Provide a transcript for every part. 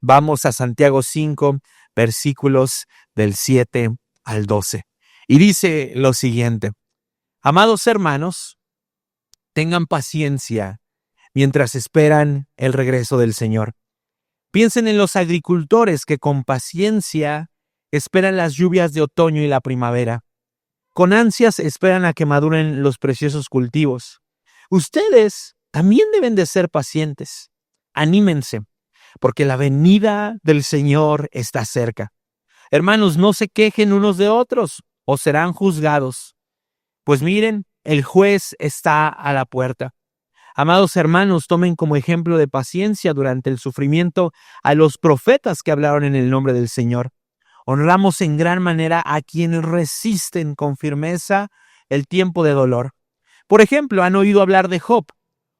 Vamos a Santiago 5, versículos del 7 al 12. Y dice lo siguiente: Amados hermanos, tengan paciencia mientras esperan el regreso del Señor. Piensen en los agricultores que con paciencia esperan las lluvias de otoño y la primavera. Con ansias esperan a que maduren los preciosos cultivos. Ustedes también deben de ser pacientes. Anímense, porque la venida del Señor está cerca. Hermanos, no se quejen unos de otros o serán juzgados. Pues miren, el juez está a la puerta. Amados hermanos, tomen como ejemplo de paciencia durante el sufrimiento a los profetas que hablaron en el nombre del Señor. Honramos en gran manera a quienes resisten con firmeza el tiempo de dolor. Por ejemplo, han oído hablar de Job,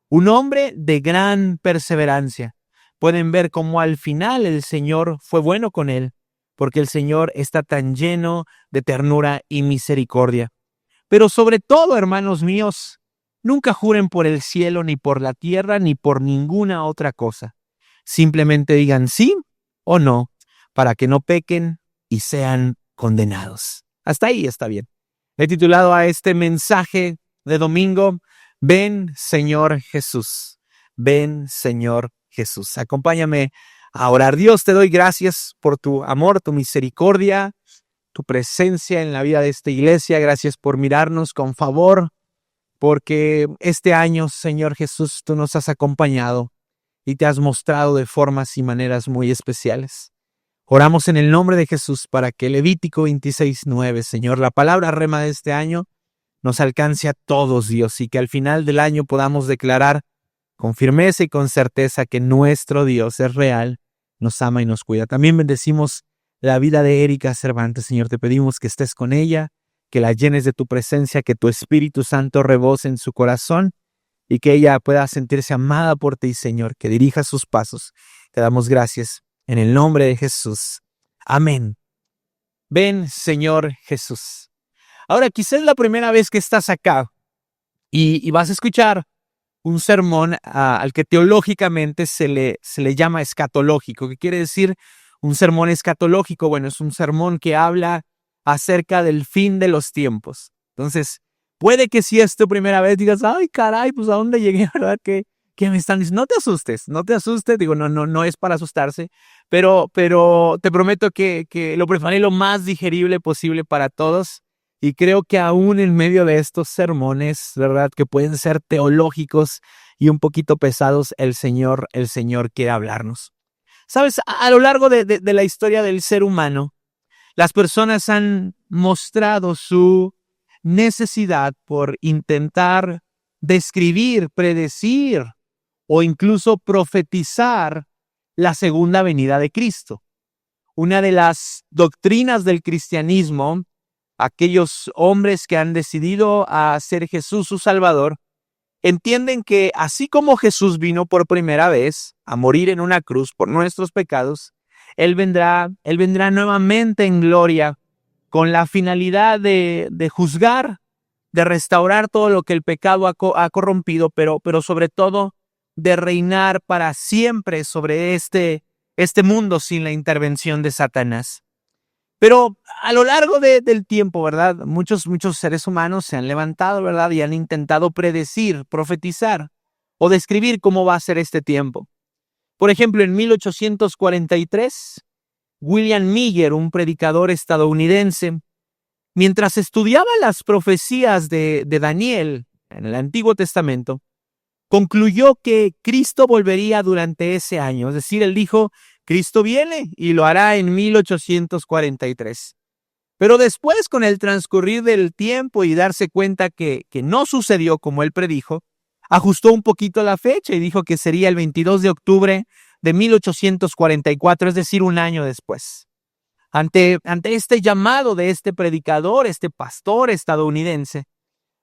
un hombre de gran perseverancia. Pueden ver cómo al final el Señor fue bueno con él, porque el Señor está tan lleno de ternura y misericordia. Pero sobre todo, hermanos míos, nunca juren por el cielo, ni por la tierra, ni por ninguna otra cosa. Simplemente digan sí o no, para que no pequen y sean condenados. Hasta ahí está bien. He titulado a este mensaje de domingo: Ven, Señor Jesús. Ven, Señor Jesús. Acompáñame a orar. Dios, te doy gracias por tu amor, tu misericordia, tu presencia en la vida de esta iglesia. Gracias por mirarnos con favor, porque este año, Señor Jesús, tú nos has acompañado y te has mostrado de formas y maneras muy especiales. Oramos en el nombre de Jesús para que Levítico 26:9, Señor, la palabra rema de este año, nos alcance a todos, Dios, y que al final del año podamos declarar con firmeza y con certeza que nuestro Dios es real, nos ama y nos cuida. También bendecimos la vida de Erika Cervantes, Señor. Te pedimos que estés con ella, que la llenes de tu presencia, que tu Espíritu Santo rebose en su corazón y que ella pueda sentirse amada por ti, Señor, que dirija sus pasos. Te damos gracias en el nombre de Jesús. Amén. Ven, Señor Jesús. Ahora, quizás es la primera vez que estás acá y vas a escuchar un sermón al que teológicamente se le llama escatológico. ¿Qué quiere decir un sermón escatológico? Bueno, es un sermón que habla acerca del fin de los tiempos. Entonces, puede que si es tu primera vez digas, ay, caray, pues ¿a dónde llegué? ¿Verdad? ¿Qué me están diciendo? No te asustes. Digo, no es para asustarse, pero te prometo que lo preparé lo más digerible posible para todos. Y creo que aún en medio de estos sermones, ¿verdad?, que pueden ser teológicos y un poquito pesados, el Señor quiere hablarnos. Sabes, a lo largo de la historia del ser humano, las personas han mostrado su necesidad por intentar describir, predecir o incluso profetizar la segunda venida de Cristo. Una de las doctrinas del cristianismo, aquellos hombres que han decidido a hacer Jesús su Salvador, entienden que así como Jesús vino por primera vez a morir en una cruz por nuestros pecados, Él vendrá nuevamente en gloria con la finalidad de juzgar, de restaurar todo lo que el pecado ha corrompido, pero sobre todo de reinar para siempre sobre este mundo sin la intervención de Satanás. Pero a lo largo del tiempo, ¿verdad?, muchos seres humanos se han levantado, ¿verdad?, y han intentado predecir, profetizar o describir cómo va a ser este tiempo. Por ejemplo, en 1843, William Miller, un predicador estadounidense, mientras estudiaba las profecías de Daniel en el Antiguo Testamento, concluyó que Cristo volvería durante ese año. Es decir, él dijo, Cristo viene y lo hará en 1843. Pero después, con el transcurrir del tiempo y darse cuenta que no sucedió como él predijo, ajustó un poquito la fecha y dijo que sería el 22 de octubre de 1844, es decir, un año después. Ante este llamado de este predicador, este pastor estadounidense,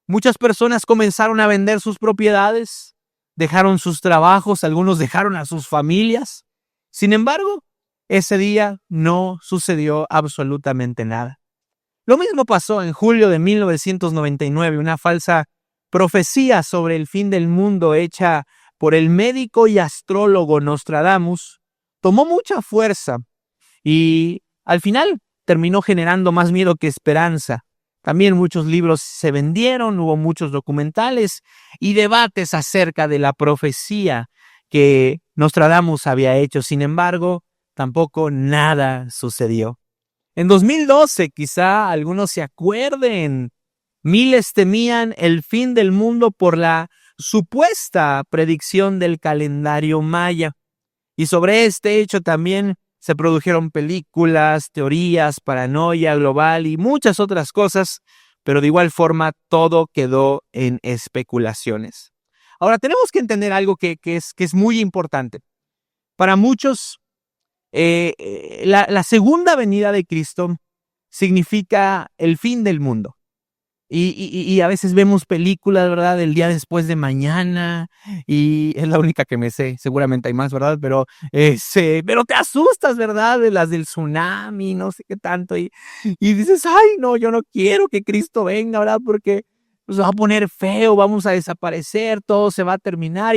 muchas personas comenzaron a vender sus propiedades, dejaron sus trabajos, algunos dejaron a sus familias. Sin embargo, ese día no sucedió absolutamente nada. Lo mismo pasó en julio de 1999, una falsa profecía sobre el fin del mundo hecha por el médico y astrólogo Nostradamus tomó mucha fuerza y al final terminó generando más miedo que esperanza. También muchos libros se vendieron, hubo muchos documentales y debates acerca de la profecía que Nostradamus había hecho. Sin embargo, tampoco nada sucedió. En 2012, quizá algunos se acuerden, miles temían el fin del mundo por la supuesta predicción del calendario maya. Y sobre este hecho también se produjeron películas, teorías, paranoia global y muchas otras cosas, pero de igual forma todo quedó en especulaciones. Ahora tenemos que entender algo que es muy importante. Para muchos, la segunda venida de Cristo significa el fin del mundo. Y a veces vemos películas, ¿verdad? Del día después de mañana, y es la única que me sé, seguramente hay más, ¿verdad? Pero te asustas, ¿verdad? De las del tsunami, no sé qué tanto, y dices, ay, no, yo no quiero que Cristo venga, ¿verdad? Porque se va a poner feo, vamos a desaparecer, todo se va a terminar,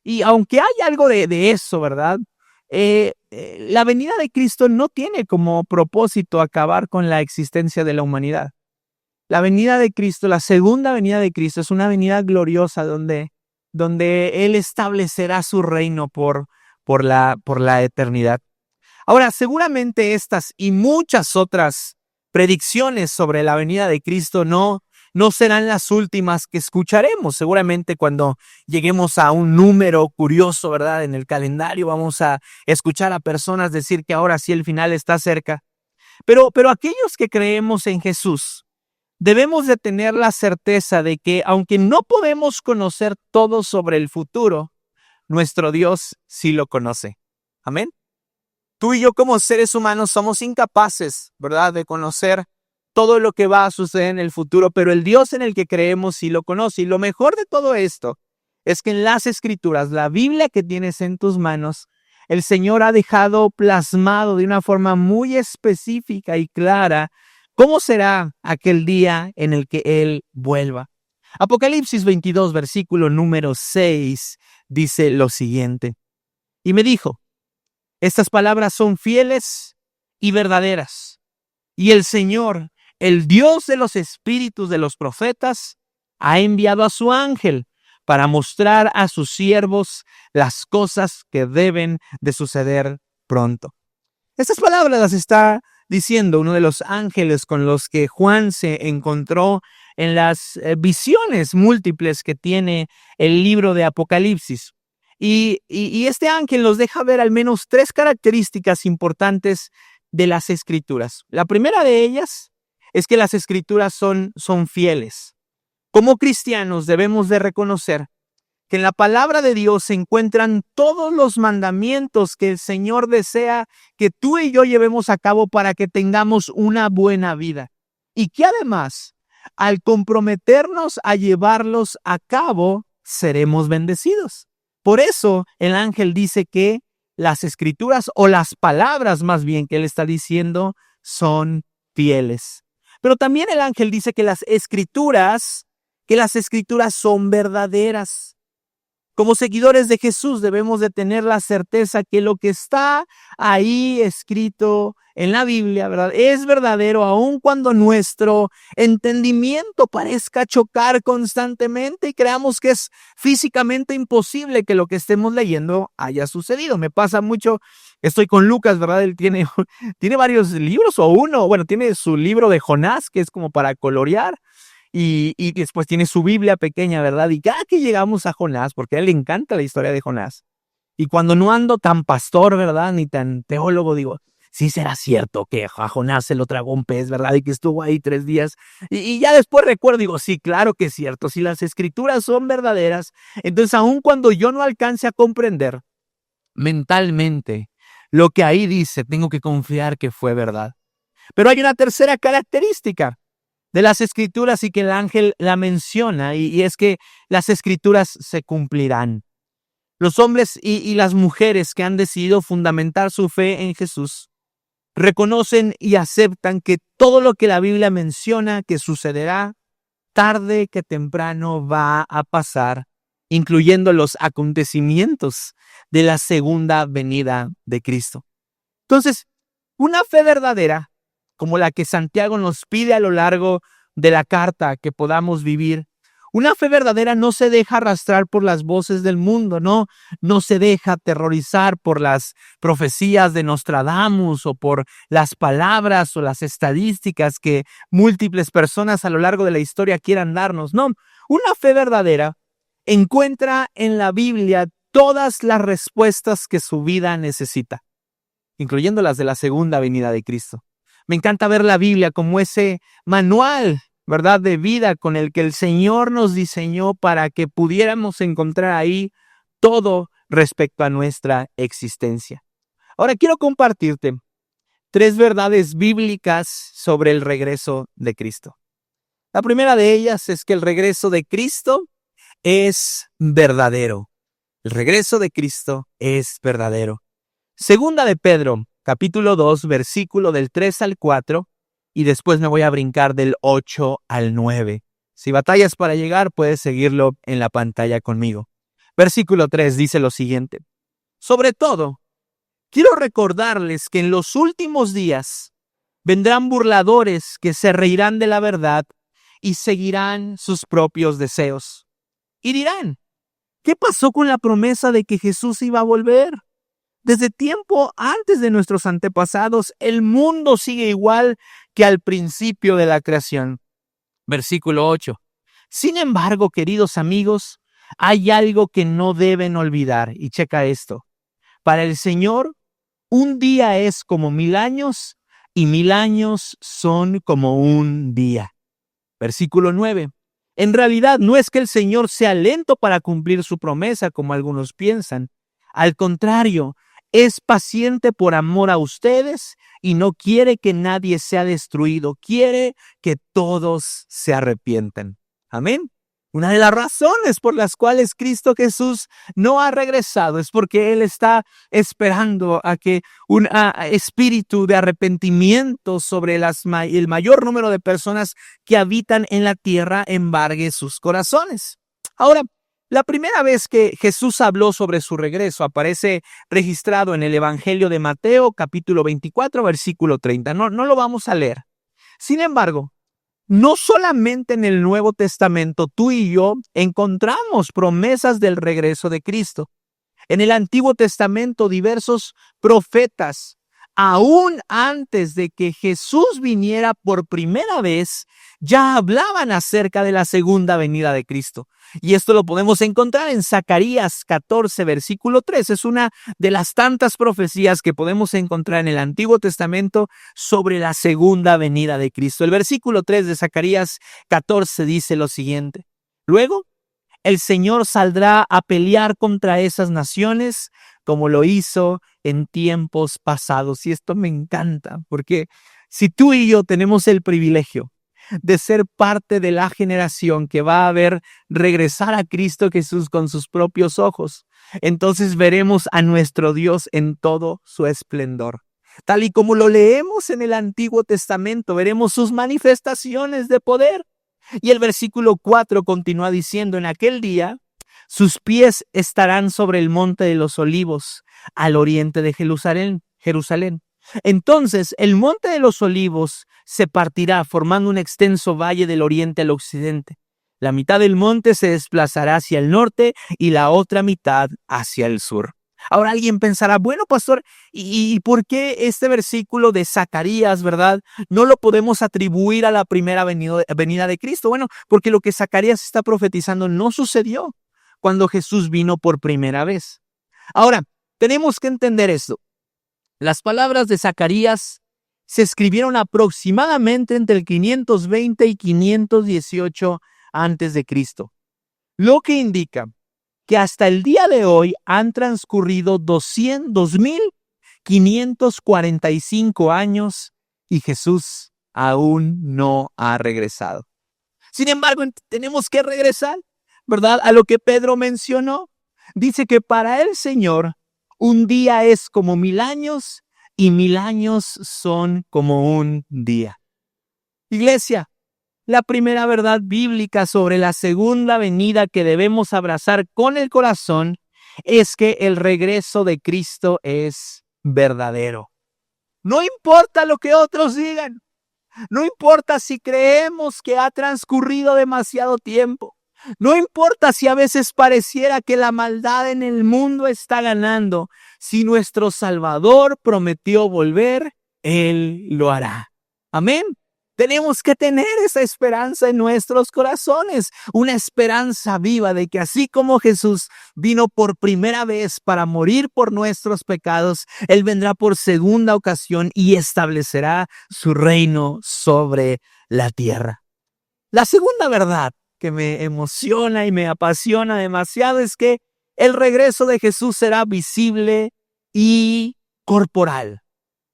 y aunque hay algo de eso, ¿verdad? La venida de Cristo no tiene como propósito acabar con la existencia de la humanidad. La venida de Cristo, la segunda venida de Cristo, es una venida gloriosa donde Él establecerá su reino por la eternidad. Ahora, seguramente estas y muchas otras predicciones sobre la venida de Cristo no serán las últimas que escucharemos. Seguramente cuando lleguemos a un número curioso, ¿verdad? En el calendario vamos a escuchar a personas decir que ahora sí el final está cerca. Pero aquellos que creemos en Jesús, debemos de tener la certeza de que, aunque no podemos conocer todo sobre el futuro, nuestro Dios sí lo conoce. Amén. Tú y yo como seres humanos somos incapaces, ¿verdad?, de conocer todo lo que va a suceder en el futuro, pero el Dios en el que creemos sí lo conoce. Y lo mejor de todo esto es que en las Escrituras, la Biblia que tienes en tus manos, el Señor ha dejado plasmado de una forma muy específica y clara cómo será aquel día en el que Él vuelva. Apocalipsis 22, versículo número 6, dice lo siguiente. Y me dijo, estas palabras son fieles y verdaderas. Y el Señor, el Dios de los espíritus de los profetas, ha enviado a su ángel para mostrar a sus siervos las cosas que deben de suceder pronto. Estas palabras las está diciendo uno de los ángeles con los que Juan se encontró en las visiones múltiples que tiene el libro de Apocalipsis. Y este ángel nos deja ver al menos 3 características importantes de las Escrituras. La primera de ellas es que las Escrituras son fieles. Como cristianos debemos de reconocer que en la palabra de Dios se encuentran todos los mandamientos que el Señor desea que tú y yo llevemos a cabo para que tengamos una buena vida. Y que además, al comprometernos a llevarlos a cabo, seremos bendecidos. Por eso el ángel dice que las Escrituras, o las palabras más bien que él está diciendo, son fieles. Pero también el ángel dice que las Escrituras son verdaderas. Como seguidores de Jesús debemos de tener la certeza que lo que está ahí escrito en la Biblia, ¿verdad?, es verdadero, aun cuando nuestro entendimiento parezca chocar constantemente y creamos que es físicamente imposible que lo que estemos leyendo haya sucedido. Me pasa mucho, estoy con Lucas, ¿verdad? Él tiene varios libros, o uno, bueno, tiene su libro de Jonás, que es como para colorear. Y después tiene su Biblia pequeña, ¿verdad? Y cada que llegamos a Jonás, porque a él le encanta la historia de Jonás, y cuando no ando tan pastor, ¿verdad?, ni tan teólogo, digo, sí será cierto que a Jonás se lo tragó un pez, ¿verdad?, y que estuvo ahí 3 días. Y ya después recuerdo, digo, sí, claro que es cierto. Si las Escrituras son verdaderas, entonces aun cuando yo no alcance a comprender mentalmente lo que ahí dice, tengo que confiar que fue verdad. Pero hay una tercera característica de las Escrituras y que el ángel la menciona, y es que las Escrituras se cumplirán. Los hombres y las mujeres que han decidido fundamentar su fe en Jesús reconocen y aceptan que todo lo que la Biblia menciona que sucederá, tarde que temprano va a pasar, incluyendo los acontecimientos de la segunda venida de Cristo. Entonces, una fe verdadera, como la que Santiago nos pide a lo largo de la carta que podamos vivir, una fe verdadera no se deja arrastrar por las voces del mundo, no se deja aterrorizar por las profecías de Nostradamus o por las palabras o las estadísticas que múltiples personas a lo largo de la historia quieran darnos. No, una fe verdadera encuentra en la Biblia todas las respuestas que su vida necesita, incluyendo las de la segunda venida de Cristo. Me encanta ver la Biblia como ese manual, ¿verdad?, de vida con el que el Señor nos diseñó para que pudiéramos encontrar ahí todo respecto a nuestra existencia. Ahora quiero compartirte 3 verdades bíblicas sobre el regreso de Cristo. La primera de ellas es que el regreso de Cristo es verdadero. El regreso de Cristo es verdadero. Segunda de Pedro, capítulo 2, versículo del 3 al 4, y después me voy a brincar del 8 al 9. Si batallas para llegar, puedes seguirlo en la pantalla conmigo. Versículo 3 dice lo siguiente: sobre todo, quiero recordarles que en los últimos días vendrán burladores que se reirán de la verdad y seguirán sus propios deseos. Y dirán, ¿qué pasó con la promesa de que Jesús iba a volver? Desde tiempo antes de nuestros antepasados, el mundo sigue igual que al principio de la creación. Versículo 8. Sin embargo, queridos amigos, hay algo que no deben olvidar. Y checa esto. Para el Señor, un día es como 1000 años y 1000 años son como un día. Versículo 9. En realidad no es que el Señor sea lento para cumplir su promesa, como algunos piensan. Al contrario, es paciente por amor a ustedes y no quiere que nadie sea destruido. Quiere que todos se arrepientan. Amén. Una de las razones por las cuales Cristo Jesús no ha regresado es porque Él está esperando a que un espíritu de arrepentimiento sobre el mayor número de personas que habitan en la tierra embargue sus corazones. Ahora, la primera vez que Jesús habló sobre su regreso aparece registrado en el Evangelio de Mateo, capítulo 24, versículo 30. No lo vamos a leer. Sin embargo, no solamente en el Nuevo Testamento tú y yo encontramos promesas del regreso de Cristo. En el Antiguo Testamento diversos profetas, aún antes de que Jesús viniera por primera vez, ya hablaban acerca de la segunda venida de Cristo. Y esto lo podemos encontrar en Zacarías 14, versículo 3. Es una de las tantas profecías que podemos encontrar en el Antiguo Testamento sobre la segunda venida de Cristo. El versículo 3 de Zacarías 14 dice lo siguiente: luego, el Señor saldrá a pelear contra esas naciones como lo hizo en tiempos pasados. Y esto me encanta, porque si tú y yo tenemos el privilegio de ser parte de la generación que va a ver regresar a Cristo Jesús con sus propios ojos, entonces veremos a nuestro Dios en todo su esplendor. Tal y como lo leemos en el Antiguo Testamento, veremos sus manifestaciones de poder. Y el versículo 4 continúa diciendo: en aquel día sus pies estarán sobre el monte de los olivos, al oriente de Jerusalén. Entonces el monte de los olivos se partirá, formando un extenso valle del oriente al occidente. La mitad del monte se desplazará hacia el norte y la otra mitad hacia el sur. Ahora alguien pensará, bueno, pastor, ¿y por qué este versículo de Zacarías, verdad, no lo podemos atribuir a la primera venida de Cristo? Bueno, porque lo que Zacarías está profetizando no sucedió cuando Jesús vino por primera vez. Ahora, tenemos que entender esto. Las palabras de Zacarías se escribieron aproximadamente entre el 520 y 518 antes de Cristo, lo que indica que hasta el día de hoy han transcurrido 2.545 años y Jesús aún no ha regresado. Sin embargo, tenemos que regresar, ¿verdad?, a lo que Pedro mencionó. Dice que para el Señor un día es como 1000 años y 1000 años son como un día. Iglesia, la primera verdad bíblica sobre la segunda venida que debemos abrazar con el corazón es que el regreso de Cristo es verdadero. No importa lo que otros digan, no importa si creemos que ha transcurrido demasiado tiempo, no importa si a veces pareciera que la maldad en el mundo está ganando, si nuestro Salvador prometió volver, Él lo hará. Amén. Tenemos que tener esa esperanza en nuestros corazones, una esperanza viva de que así como Jesús vino por primera vez para morir por nuestros pecados, Él vendrá por segunda ocasión y establecerá su reino sobre la tierra. La segunda verdad que me emociona y me apasiona demasiado es que el regreso de Jesús será visible y corporal.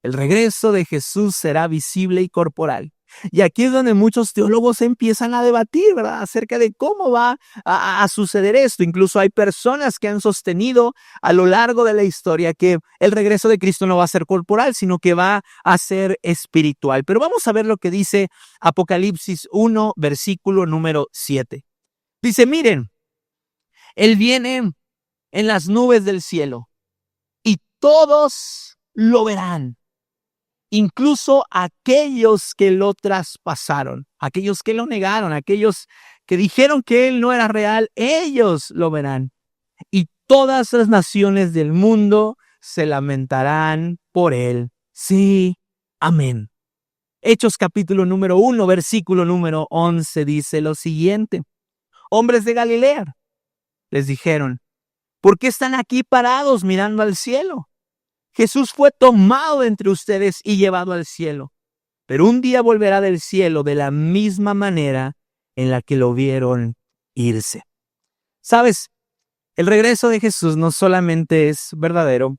El regreso de Jesús será visible y corporal. Y aquí es donde muchos teólogos empiezan a debatir, ¿verdad?, acerca de cómo va a suceder esto. Incluso hay personas que han sostenido a lo largo de la historia que el regreso de Cristo no va a ser corporal, sino que va a ser espiritual. Pero vamos a ver lo que dice Apocalipsis 1, versículo número 7. Dice, miren, Él viene en las nubes del cielo y todos lo verán. Incluso aquellos que lo traspasaron, aquellos que lo negaron, aquellos que dijeron que Él no era real, ellos lo verán. Y todas las naciones del mundo se lamentarán por Él. Sí, amén. Hechos capítulo número 1, versículo número 11 dice lo siguiente. Hombres de Galilea, les dijeron, ¿por qué están aquí parados mirando al cielo? Jesús fue tomado de entre ustedes y llevado al cielo, pero un día volverá del cielo de la misma manera en la que lo vieron irse. ¿Sabes? El regreso de Jesús no solamente es verdadero,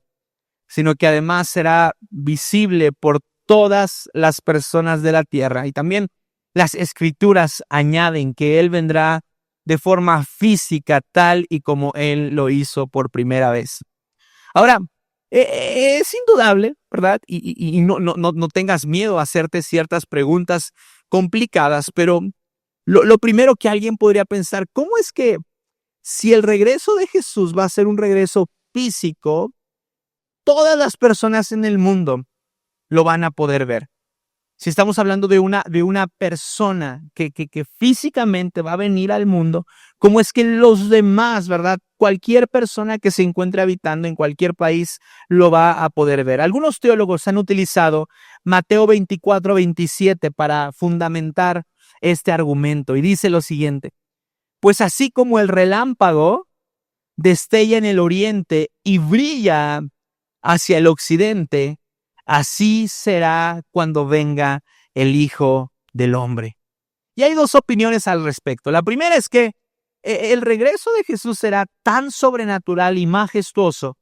sino que además será visible por todas las personas de la tierra. Y también las Escrituras añaden que Él vendrá de forma física, tal y como Él lo hizo por primera vez. Ahora, es indudable, ¿verdad? Y no tengas miedo a hacerte ciertas preguntas complicadas, pero lo primero que alguien podría pensar, ¿cómo es que si el regreso de Jesús va a ser un regreso físico, todas las personas en el mundo lo van a poder ver? Si estamos hablando de una persona que físicamente va a venir al mundo, ¿cómo es que los demás, verdad? Cualquier persona que se encuentre habitando en cualquier país lo va a poder ver. Algunos teólogos han utilizado Mateo 24:27 para fundamentar este argumento y dice lo siguiente. Pues así como el relámpago destella en el oriente y brilla hacia el occidente, así será cuando venga el Hijo del Hombre. Y hay dos opiniones al respecto. La primera es que el regreso de Jesús será tan sobrenatural y majestuoso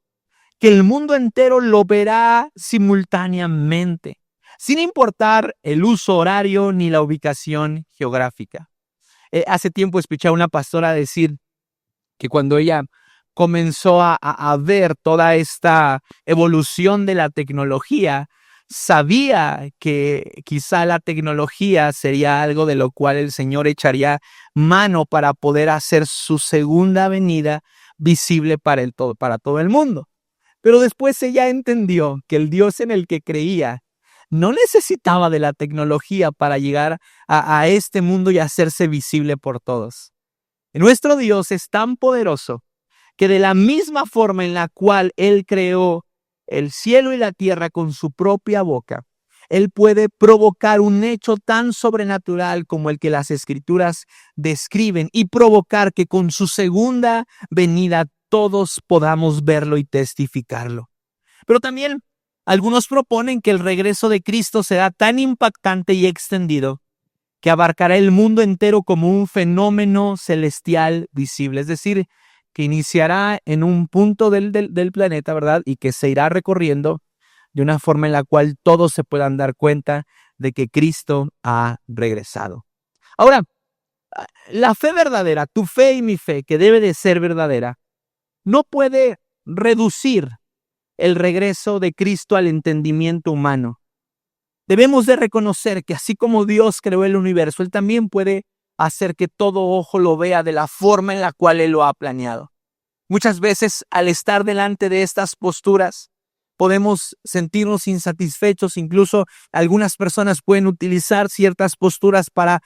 que el mundo entero lo verá simultáneamente, sin importar el uso horario ni la ubicación geográfica. Hace tiempo escuché a una pastora decir que cuando ella comenzó a ver toda esta evolución de la tecnología, sabía que quizá la tecnología sería algo de lo cual el Señor echaría mano para poder hacer su segunda venida visible para todo el mundo. Pero después ella entendió que el Dios en el que creía no necesitaba de la tecnología para llegar a este mundo y hacerse visible por todos. Nuestro Dios es tan poderoso que de la misma forma en la cual Él creó el cielo y la tierra con su propia boca, Él puede provocar un hecho tan sobrenatural como el que las Escrituras describen y provocar que con su segunda venida todos podamos verlo y testificarlo. Pero también algunos proponen que el regreso de Cristo será tan impactante y extendido que abarcará el mundo entero como un fenómeno celestial visible, es decir, que iniciará en un punto del planeta, ¿verdad? Y que se irá recorriendo de una forma en la cual todos se puedan dar cuenta de que Cristo ha regresado. Ahora, la fe verdadera, tu fe y mi fe, que debe de ser verdadera, no puede reducir el regreso de Cristo al entendimiento humano. Debemos de reconocer que así como Dios creó el universo, Él también puede hacer que todo ojo lo vea de la forma en la cual Él lo ha planeado. Muchas veces, al estar delante de estas posturas, podemos sentirnos insatisfechos. Incluso algunas personas pueden utilizar ciertas posturas para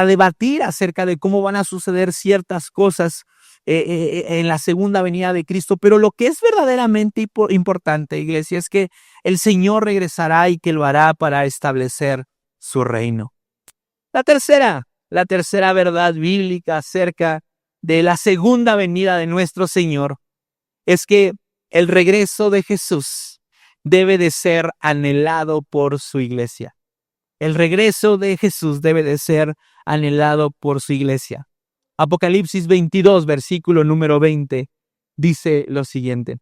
debatir acerca de cómo van a suceder ciertas cosas en la segunda venida de Cristo. Pero lo que es verdaderamente importante, iglesia, es que el Señor regresará y que lo hará para establecer su reino. La tercera verdad bíblica acerca de la segunda venida de nuestro Señor es que el regreso de Jesús debe de ser anhelado por su iglesia. El regreso de Jesús debe de ser anhelado por su iglesia. Apocalipsis 22, versículo número 20, dice lo siguiente.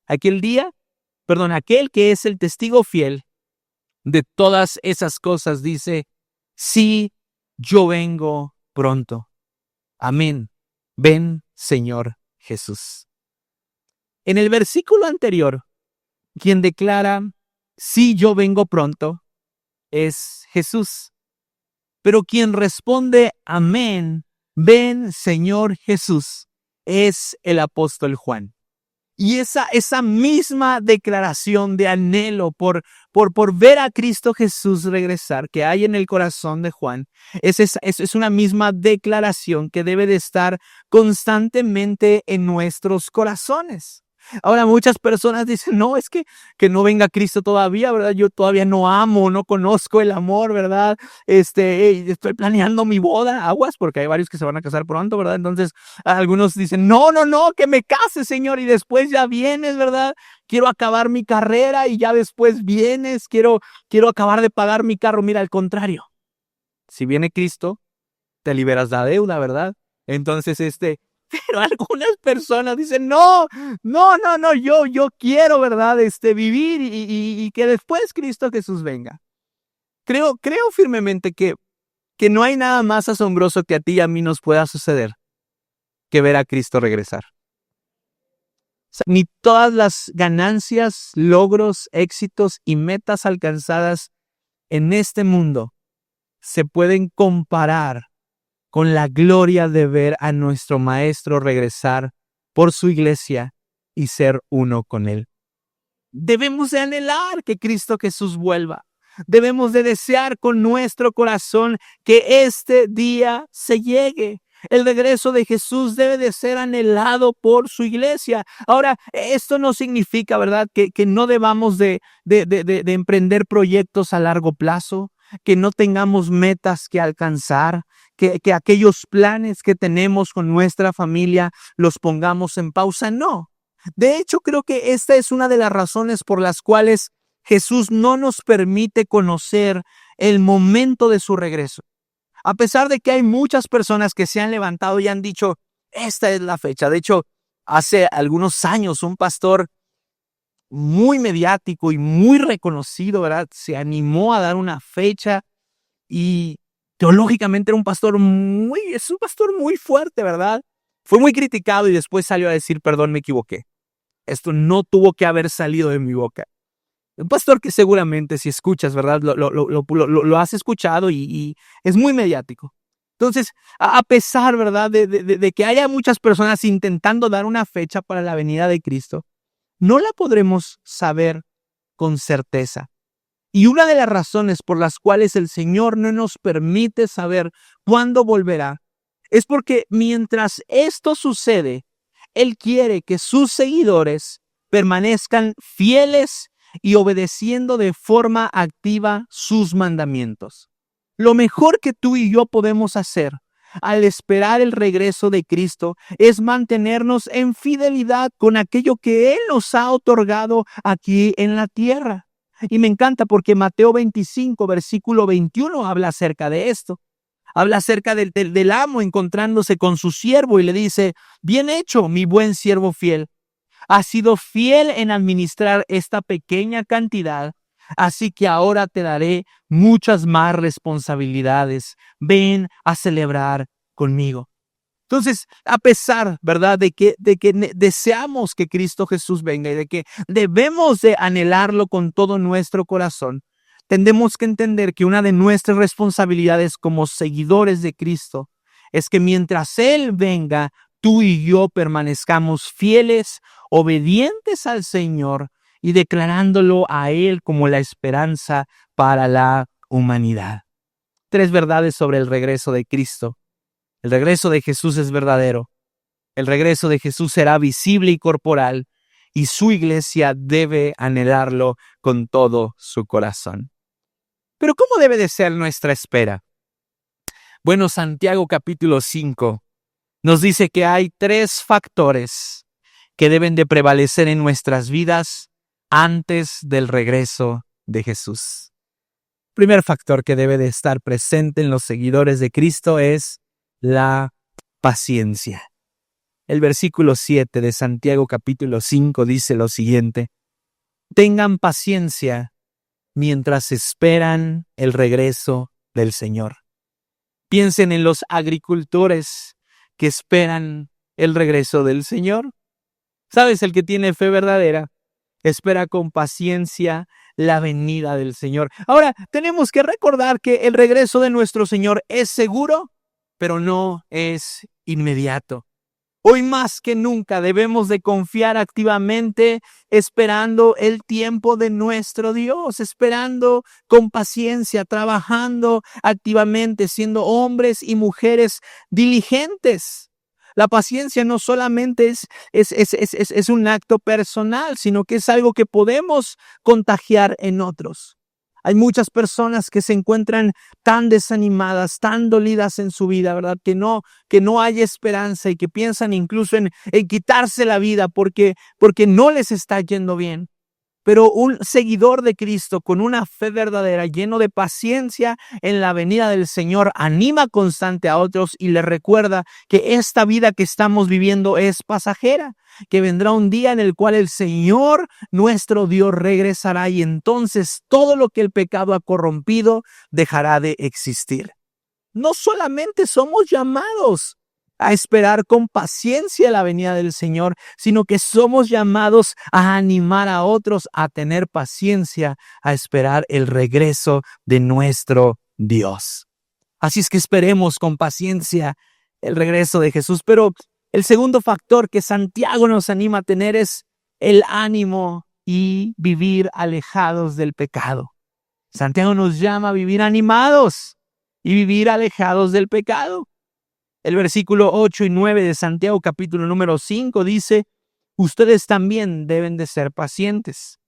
Aquel que es el testigo fiel de todas esas cosas, dice, sí, yo vengo pronto. Amén. Ven, Señor Jesús. En el versículo anterior, quien declara, sí, yo vengo pronto, es Jesús. Pero quien responde, amén, ven, Señor Jesús, es el apóstol Juan. Y esa misma declaración de anhelo por ver a Cristo Jesús regresar que hay en el corazón de Juan, es una misma declaración que debe de estar constantemente en nuestros corazones. Ahora muchas personas dicen, no, es que no venga Cristo todavía, ¿verdad? Yo todavía no amo, no conozco el amor, ¿verdad? Estoy planeando mi boda, aguas, porque hay varios que se van a casar pronto, ¿verdad? Entonces algunos dicen, no, que me case, Señor, y después ya vienes, ¿verdad? Quiero acabar mi carrera y ya después vienes, quiero acabar de pagar mi carro. Mira, al contrario, si viene Cristo, te liberas de la deuda, ¿verdad? Entonces, pero algunas personas dicen, no, yo quiero, ¿verdad? Vivir y que después Cristo Jesús venga. Creo firmemente que no hay nada más asombroso que a ti y a mí nos pueda suceder que ver a Cristo regresar. O sea, ni todas las ganancias, logros, éxitos y metas alcanzadas en este mundo se pueden comparar con la gloria de ver a nuestro Maestro regresar por su iglesia y ser uno con Él. Debemos de anhelar que Cristo Jesús vuelva. Debemos de desear con nuestro corazón que este día se llegue. El regreso de Jesús debe de ser anhelado por su iglesia. Ahora, esto no significa, ¿verdad?, que no debamos de emprender proyectos a largo plazo, que no tengamos metas que alcanzar, que aquellos planes que tenemos con nuestra familia los pongamos en pausa. No. De hecho, creo que esta es una de las razones por las cuales Jesús no nos permite conocer el momento de su regreso. A pesar de que hay muchas personas que se han levantado y han dicho, esta es la fecha. De hecho, hace algunos años un pastor muy mediático y muy reconocido, ¿verdad?, se animó a dar una fecha y teológicamente es un pastor muy fuerte, ¿verdad? Fue muy criticado y después salió a decir, perdón, me equivoqué. Esto no tuvo que haber salido de mi boca. Un pastor que seguramente si escuchas, ¿verdad?, lo has escuchado y es muy mediático. Entonces, a pesar, ¿verdad?, de que haya muchas personas intentando dar una fecha para la venida de Cristo, no la podremos saber con certeza. Y una de las razones por las cuales el Señor no nos permite saber cuándo volverá es porque mientras esto sucede, Él quiere que sus seguidores permanezcan fieles y obedeciendo de forma activa sus mandamientos. Lo mejor que tú y yo podemos hacer al esperar el regreso de Cristo es mantenernos en fidelidad con aquello que Él nos ha otorgado aquí en la tierra. Y me encanta porque Mateo 25, versículo 21 habla acerca de esto. Habla acerca del amo encontrándose con su siervo y le dice, bien hecho, mi buen siervo fiel. Has sido fiel en administrar esta pequeña cantidad, así que ahora te daré muchas más responsabilidades. Ven a celebrar conmigo. Entonces, a pesar, ¿verdad?, de que deseamos que Cristo Jesús venga y de que debemos de anhelarlo con todo nuestro corazón, Tendemos que entender que una de nuestras responsabilidades como seguidores de Cristo es que mientras Él venga, tú y yo permanezcamos fieles, obedientes al Señor y declarándolo a Él como la esperanza para la humanidad. 3 verdades sobre el regreso de Cristo. El regreso de Jesús es verdadero. El regreso de Jesús será visible y corporal, y su iglesia debe anhelarlo con todo su corazón. Pero ¿cómo debe de ser nuestra espera? Bueno, Santiago capítulo 5 nos dice que hay 3 factores que deben de prevalecer en nuestras vidas antes del regreso de Jesús. El primer factor que debe de estar presente en los seguidores de Cristo es la paciencia. El versículo 7 de Santiago capítulo 5 dice lo siguiente: tengan paciencia mientras esperan el regreso del Señor. Piensen en los agricultores que esperan el regreso del Señor. ¿Sabes? El que tiene fe verdadera espera con paciencia la venida del Señor. Ahora, tenemos que recordar que el regreso de nuestro Señor es seguro, pero no es inmediato. Hoy más que nunca debemos de confiar activamente esperando el tiempo de nuestro Dios, esperando con paciencia, trabajando activamente, siendo hombres y mujeres diligentes. La paciencia no solamente es un acto personal, sino que es algo que podemos contagiar en otros. Hay muchas personas que se encuentran tan desanimadas, tan dolidas en su vida, ¿verdad? Que no hay esperanza y que piensan incluso en quitarse la vida porque no les está yendo bien. Pero un seguidor de Cristo con una fe verdadera, lleno de paciencia en la venida del Señor, anima constante a otros y les recuerda que esta vida que estamos viviendo es pasajera, que vendrá un día en el cual el Señor, nuestro Dios, regresará y entonces todo lo que el pecado ha corrompido dejará de existir. No solamente somos llamados a esperar con paciencia la venida del Señor, sino que somos llamados a animar a otros a tener paciencia, a esperar el regreso de nuestro Dios. Así es que esperemos con paciencia el regreso de Jesús. Pero el segundo factor que Santiago nos anima a tener es el ánimo y vivir alejados del pecado. Santiago nos llama a vivir animados y vivir alejados del pecado. El versículo 8 y 9 de Santiago capítulo número 5 dice: ustedes también deben de ser pacientes.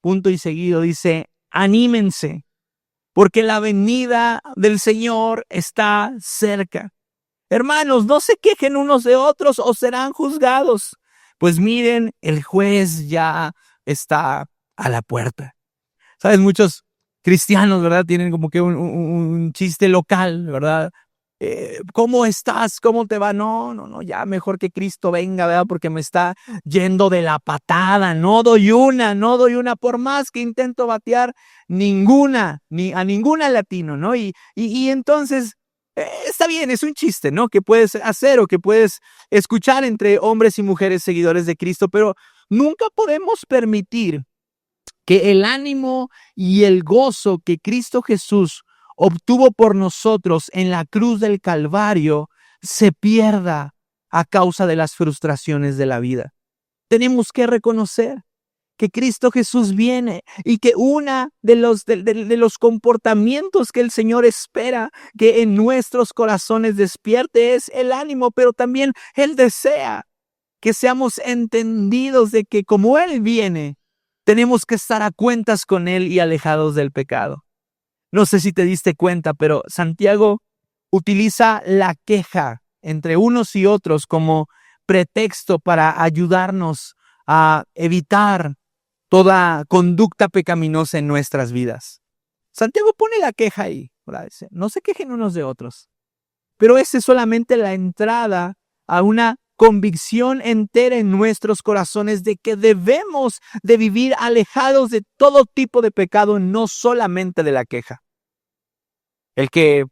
Punto y seguido dice: anímense, porque la venida del Señor está cerca. Hermanos, no se quejen unos de otros o serán juzgados. Pues miren, el juez ya está a la puerta. ¿Sabes? Muchos cristianos, ¿verdad? Tienen como que un chiste local, ¿verdad? ¿Cómo estás? ¿Cómo te va? No, ya mejor que Cristo venga, ¿verdad? Porque me está yendo de la patada. No doy una. Por más que intento batear, ninguna latino, ¿no? Y entonces, está bien, es un chiste, ¿no? Que puedes hacer o que puedes escuchar entre hombres y mujeres seguidores de Cristo, pero nunca podemos permitir que el ánimo y el gozo que Cristo Jesús obtuvo por nosotros en la cruz del Calvario se pierda a causa de las frustraciones de la vida. Tenemos que reconocer que Cristo Jesús viene y que uno de los comportamientos que el Señor espera que en nuestros corazones despierte es el ánimo, pero también Él desea que seamos entendidos de que como Él viene, tenemos que estar a cuentas con Él y alejados del pecado. No sé si te diste cuenta, pero Santiago utiliza la queja entre unos y otros como pretexto para ayudarnos a evitar toda conducta pecaminosa en nuestras vidas. Santiago pone la queja ahí, ¿verdad? Dice, no se quejen unos de otros. Pero esa es solamente la entrada a una convicción entera en nuestros corazones de que debemos de vivir alejados de todo tipo de pecado, no solamente de la queja. El que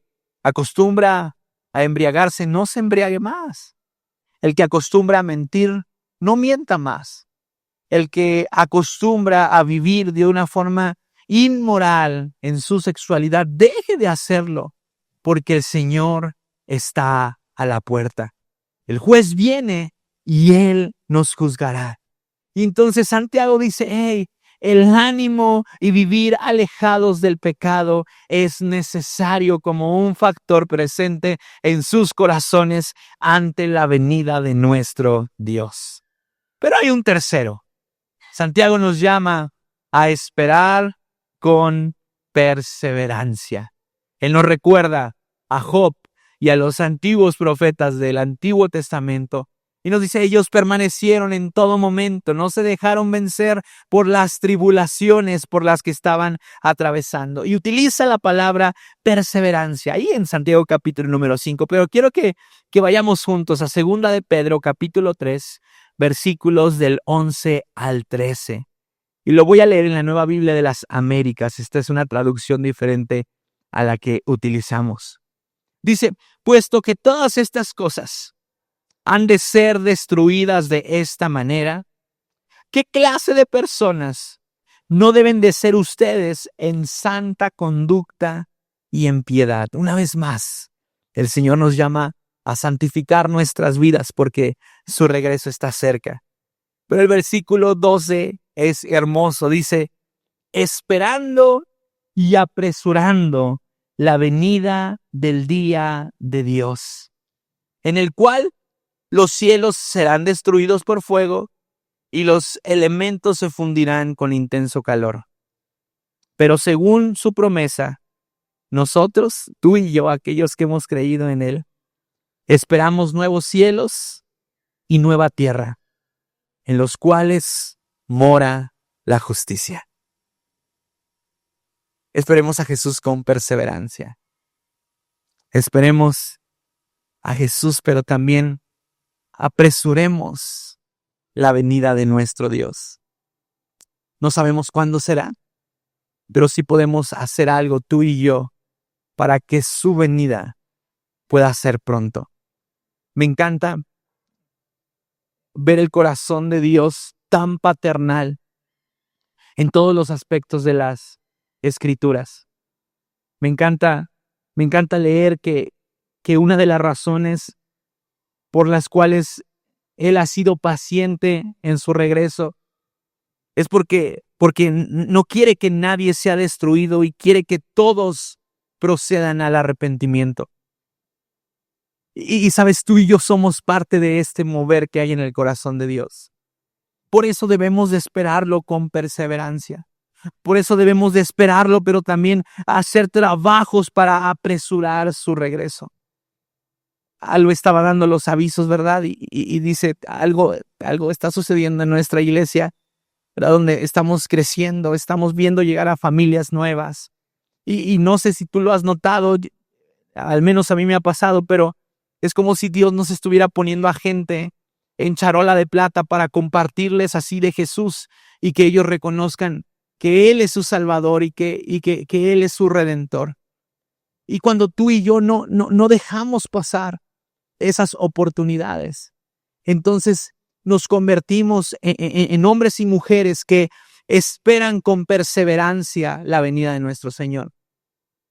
acostumbra a embriagarse, no se embriague más. El que acostumbra a mentir, no mienta más. El que acostumbra a vivir de una forma inmoral en su sexualidad, deje de hacerlo, porque el Señor está a la puerta. El juez viene y Él nos juzgará. Y entonces Santiago dice, hey, el ánimo y vivir alejados del pecado es necesario como un factor presente en sus corazones ante la venida de nuestro Dios. Pero hay un tercero. Santiago nos llama a esperar con perseverancia. Él nos recuerda a Job y a los antiguos profetas del Antiguo Testamento y nos dice, ellos permanecieron en todo momento, no se dejaron vencer por las tribulaciones por las que estaban atravesando. Y utiliza la palabra perseverancia ahí en Santiago capítulo número 5. Pero quiero que vayamos juntos a 2 de Pedro capítulo 3, versículos del 11 al 13. Y lo voy a leer en la Nueva Biblia de las Américas. Esta es una traducción diferente a la que utilizamos. Dice, puesto que todas estas cosas han de ser destruidas de esta manera, ¿qué clase de personas no deben de ser ustedes en santa conducta y en piedad? Una vez más, el Señor nos llama a santificar nuestras vidas porque su regreso está cerca. Pero el versículo 12 es hermoso. Dice, esperando y apresurando la venida del día de Dios, en el cual los cielos serán destruidos por fuego y los elementos se fundirán con intenso calor. Pero según su promesa, nosotros, tú y yo, aquellos que hemos creído en Él, esperamos nuevos cielos y nueva tierra, en los cuales mora la justicia. Esperemos a Jesús con perseverancia. Esperemos a Jesús, pero también apresuremos la venida de nuestro Dios. No sabemos cuándo será, pero sí podemos hacer algo tú y yo para que su venida pueda ser pronto. Me encanta ver el corazón de Dios tan paternal en todos los aspectos de las Escrituras. Me encanta leer que una de las razones por las cuales Él ha sido paciente en su regreso es porque no quiere que nadie sea destruido y quiere que todos procedan al arrepentimiento. Y sabes, tú y yo somos parte de este mover que hay en el corazón de Dios. Por eso debemos de esperarlo con perseverancia. Por eso debemos de esperarlo, pero también hacer trabajos para apresurar su regreso. Algo estaba dando los avisos, ¿verdad? Y dice, algo está sucediendo en nuestra iglesia, ¿verdad? Donde estamos creciendo, estamos viendo llegar a familias nuevas. Y no sé si tú lo has notado, al menos a mí me ha pasado, pero es como si Dios nos estuviera poniendo a gente en charola de plata para compartirles así de Jesús y que ellos reconozcan que Él es su Salvador y que Él es su Redentor. Y cuando tú y yo no dejamos pasar esas oportunidades, entonces nos convertimos en hombres y mujeres que esperan con perseverancia la venida de nuestro Señor,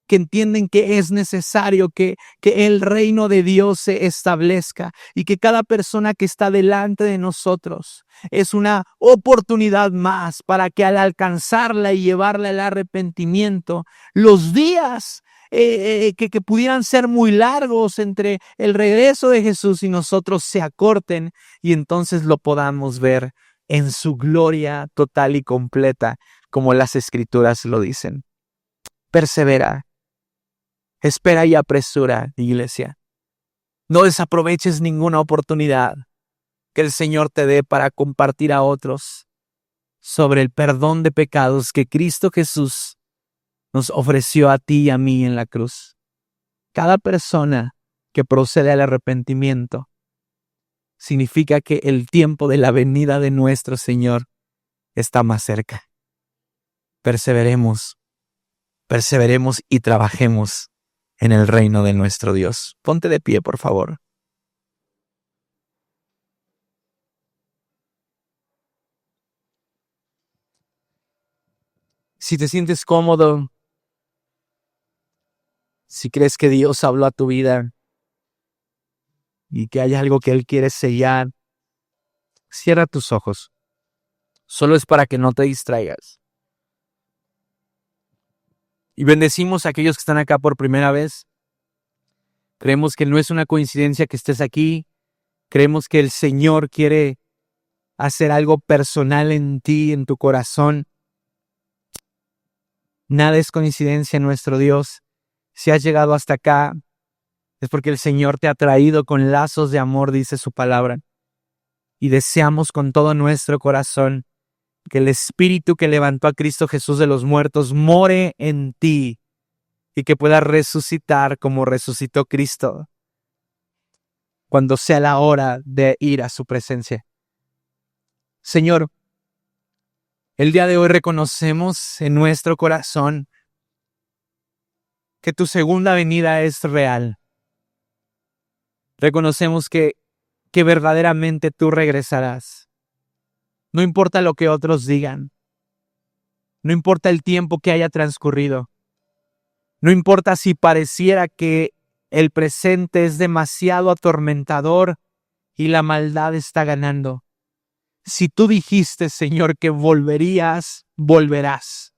que entienden que es necesario que el reino de Dios se establezca y que cada persona que está delante de nosotros es una oportunidad más para que al alcanzarla y llevarla al arrepentimiento, los días que pudieran ser muy largos entre el regreso de Jesús y nosotros se acorten y entonces lo podamos ver en su gloria total y completa, como las Escrituras lo dicen. Persevera. Espera y apresura, iglesia. No desaproveches ninguna oportunidad que el Señor te dé para compartir a otros sobre el perdón de pecados que Cristo Jesús nos ofreció a ti y a mí en la cruz. Cada persona que procede al arrepentimiento significa que el tiempo de la venida de nuestro Señor está más cerca. Perseveremos y trabajemos en el reino de nuestro Dios. Ponte de pie, por favor. Si te sientes cómodo, si crees que Dios habló a tu vida y que hay algo que Él quiere sellar, cierra tus ojos. Solo es para que no te distraigas. Y bendecimos a aquellos que están acá por primera vez. Creemos que no es una coincidencia que estés aquí. Creemos que el Señor quiere hacer algo personal en ti, en tu corazón. Nada es coincidencia en nuestro Dios. Si has llegado hasta acá, es porque el Señor te ha traído con lazos de amor, dice su palabra. Y deseamos con todo nuestro corazón que el Espíritu que levantó a Cristo Jesús de los muertos more en ti y que pueda resucitar como resucitó Cristo cuando sea la hora de ir a su presencia. Señor, el día de hoy reconocemos en nuestro corazón que tu segunda venida es real. Reconocemos que verdaderamente tú regresarás. No importa lo que otros digan. No importa el tiempo que haya transcurrido. No importa si pareciera que el presente es demasiado atormentador y la maldad está ganando. Si tú dijiste, Señor, que volverías, volverás.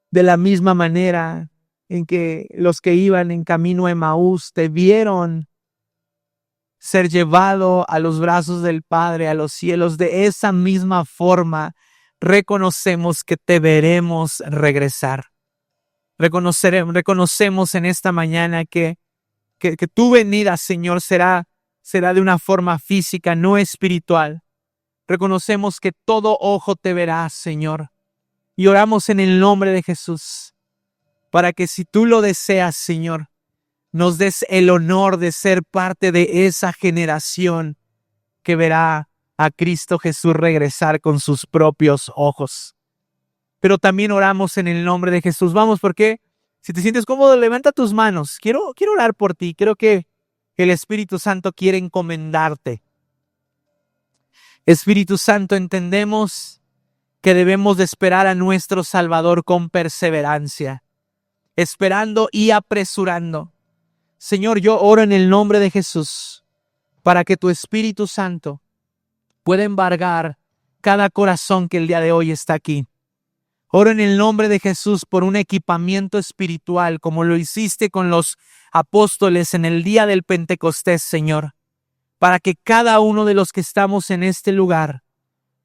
De la misma manera en que los que iban en camino a Emaús te vieron ser llevado a los brazos del Padre, a los cielos, de esa misma forma reconocemos que te veremos regresar. Reconocemos en esta mañana que tu venida, Señor, será de una forma física, no espiritual. Reconocemos que todo ojo te verá, Señor. Y oramos en el nombre de Jesús, para que si tú lo deseas, Señor, nos des el honor de ser parte de esa generación que verá a Cristo Jesús regresar con sus propios ojos. Pero también oramos en el nombre de Jesús. Vamos, porque si te sientes cómodo, levanta tus manos. Quiero orar por ti. Creo que el Espíritu Santo quiere encomendarte. Espíritu Santo, entendemos que debemos de esperar a nuestro Salvador con perseverancia, esperando y apresurando. Señor, yo oro en el nombre de Jesús para que tu Espíritu Santo pueda embargar cada corazón que el día de hoy está aquí. Oro en el nombre de Jesús por un equipamiento espiritual como lo hiciste con los apóstoles en el día del Pentecostés, Señor, para que cada uno de los que estamos en este lugar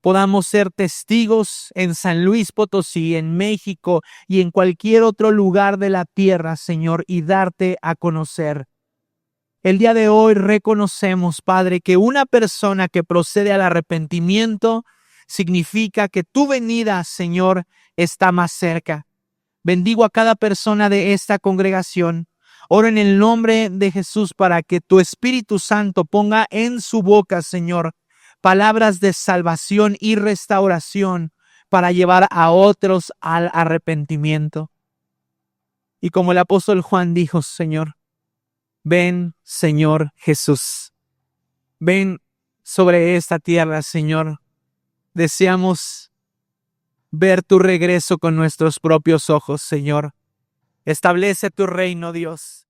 podamos ser testigos en San Luis Potosí, en México y en cualquier otro lugar de la tierra, Señor, y darte a conocer. El día de hoy reconocemos, Padre, que una persona que procede al arrepentimiento significa que tu venida, Señor, está más cerca. Bendigo a cada persona de esta congregación. Oro en el nombre de Jesús para que tu Espíritu Santo ponga en su boca, Señor, palabras de salvación y restauración para llevar a otros al arrepentimiento. Y como el apóstol Juan dijo, Señor, ven, Señor Jesús. Ven sobre esta tierra, Señor. Deseamos ver tu regreso con nuestros propios ojos, Señor. Establece tu reino, Dios.